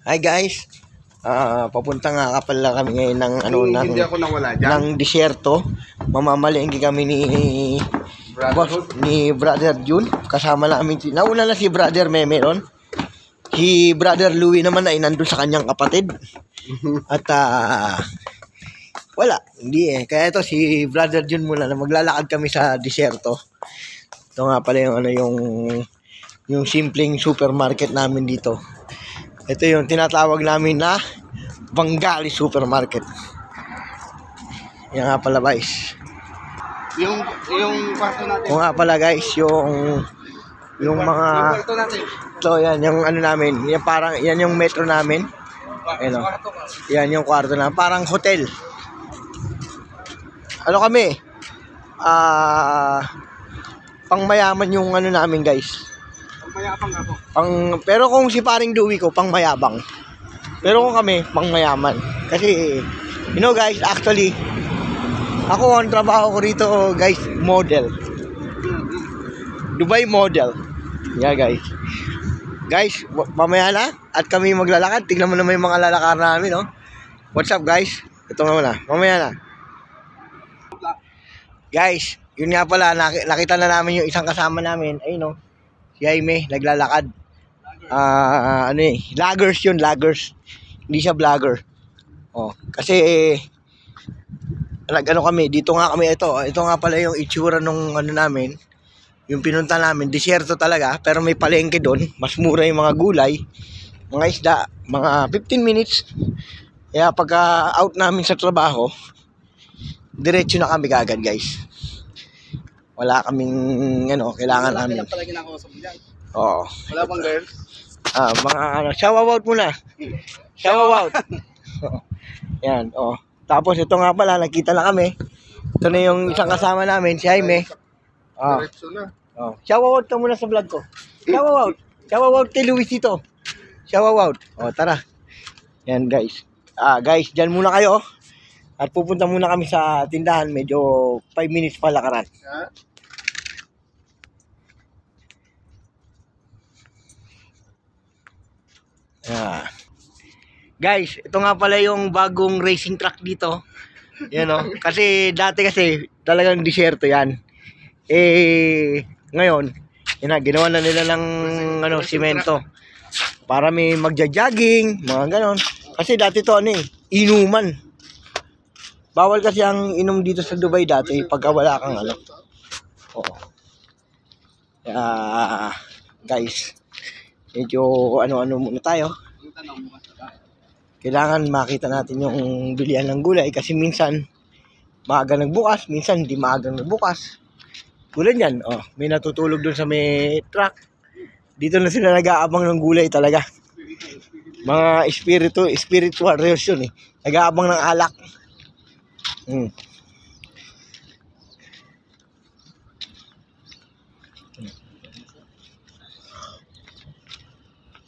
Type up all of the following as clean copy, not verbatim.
Hi guys. Papunta nga pala kami ngayon ng Hindi ako nawala dyan. ng disyerto. Mamamalengke kami ni Brother Jun. Kasama namin nauna na si Brother Meme ron. Si Brother Louie naman ay nandun sa kanyang kapatid. At wala, hindi eh. Kaya ito si Brother Jun muna na maglalakad kami sa disyerto. Ito nga pala yung simpleng supermarket namin dito. Ito yung tinatawag namin na Bengali Supermarket. Yan nga pala guys. Yung kwarto natin. O nga pala guys, yung mga Kwarto natin. so yan yung ano namin, yan parang yan yung metro namin. Ayun, yan yung kwarto na parang hotel. Ano kami? Pangmayaman yung ano namin guys. Mayabang ako. Pero kung si paring Dewey ko, pang mayabang. Pero kung kami, pang mayaman. Kasi, you know guys, actually, ako ang trabaho ko rito, guys, model. Dubai model. Yeah, guys. Guys, mamaya na, at kami maglalakad. Tignan mo naman yung mga lalakar namin, no? What's up, guys? Ito nga muna. Mamaya na. Guys, yun nga pala, nakita na namin yung isang kasama namin. Ayun, no? Si Jaime, naglalakad. Laggers yun, laggers. Hindi siya vlogger. Kasi, nag-ano kami, dito nga kami, ito nga pala yung itsura nung ano namin, yung pinunta namin, disyerto talaga, pero may palengke doon, mas mura yung mga gulay, mga isda, mga 15 minutes. Kaya pagka out namin sa trabaho, diretso na kami kagad guys. Wala kaming kailangan namin. Wala pala kinakausap dyan. Oo. Wala bang girls? Mga shower out muna. Shower out. Yan, Tapos ito nga pala, nakita na kami. Ito na yung isang kasama namin, si Jaime. Diretso na. Shower out ka muna sa vlog ko. Shower out. Shower out kay Luis dito. Shower out. Tara. Yan guys. Guys, dyan muna kayo. At pupunta muna kami sa tindahan. Medyo 5 minutes pa lakaran. Guys, ito nga pala yung bagong racing track dito. Yan Kasi dati talagang disyerto yan. Ngayon, ginawa na nila ng simento. Para may magja-jogging, mga ganon. Kasi dati to inuman. Bawal kasi ang inom dito sa Dubai dati pagka wala kang guys, medyo ano muna tayo. Kailangan makita natin yung bilihan ng gulay kasi minsan maaga nagbukas, minsan hindi maaga nagbukas. Gulay yan, may natutulog doon sa may truck. Dito na sila nag-aabang ng gulay talaga. Mga spiritual warriors yun nag-aabang ng alak.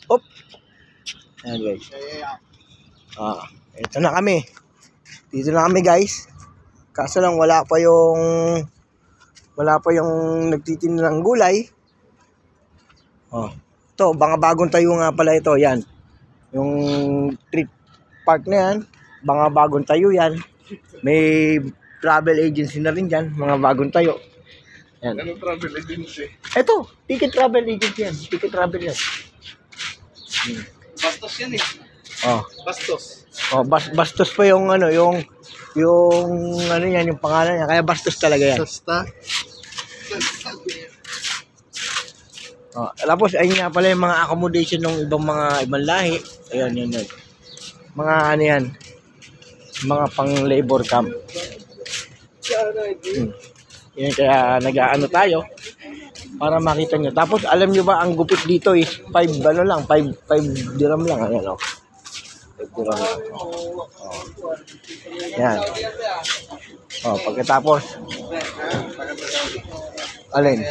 Op. Ayan guys. Ito na kami. Dito na kami guys. Kaso lang wala pa yung nagtitinda ng gulay. Ito, mga bagong tayo nga pala ito. Yan. Yung trip park na yan. Mga bagong tayo yan. May travel agency na rin dyan. Mga bagong tayo. Yan. Anong travel agency? Ito, ticket travel agency yan. Ticket travel yan. Bastos yan Bastos. Bastos pa yung yung pangalan niya. Kaya bastos talaga yan. Basta. Tapos ayun nga pala yung mga accommodation ng ibang lahi. Ayan, yun. Mga yan. Mga pang labor camp. Yan, kaya nag-aano tayo para makita nyo. Tapos alam nyo ba ang gupit dito is 5 dirham lang. Ayan 5 dirham lang. Yan. Pagkatapos alin?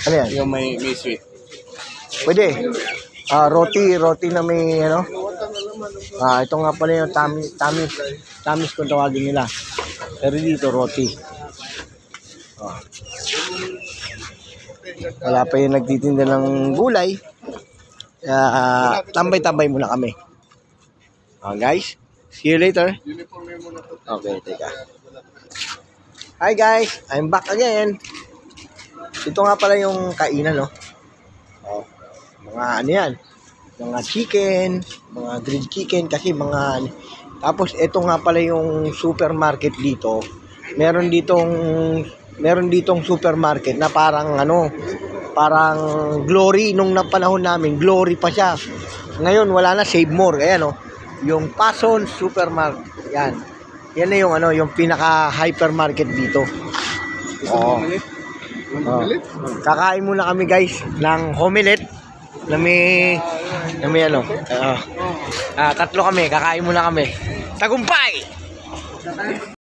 Ano yan? Yung may sweet. Pwede. Roti na may ito nga pala yung tamis kung tawagin nila. Pero dito roti. Wala pa yung nagtitinda ng gulay. Tambay-tambay muna kami. Guys, see you later. Uniform mo muna to. Okay, teka. Hi guys, I'm back again. Ito nga pala yung kainan, no? Oh, mga ano yan? Mga chicken, mga grilled chicken, kasi mga... Tapos ito nga pala yung supermarket dito. Meron ditong supermarket na parang ano, parang Glory nung panahon namin, Glory pa siya. Ngayon wala na, Save More. Ayan, no? Yung Pason Supermarket. Yan. Yan na yung ano, yung pinaka hypermarket dito. Oo. Kakain muna kami guys ng homilet na may ano. Tatlo kami, kakain muna kami. Tagumpay!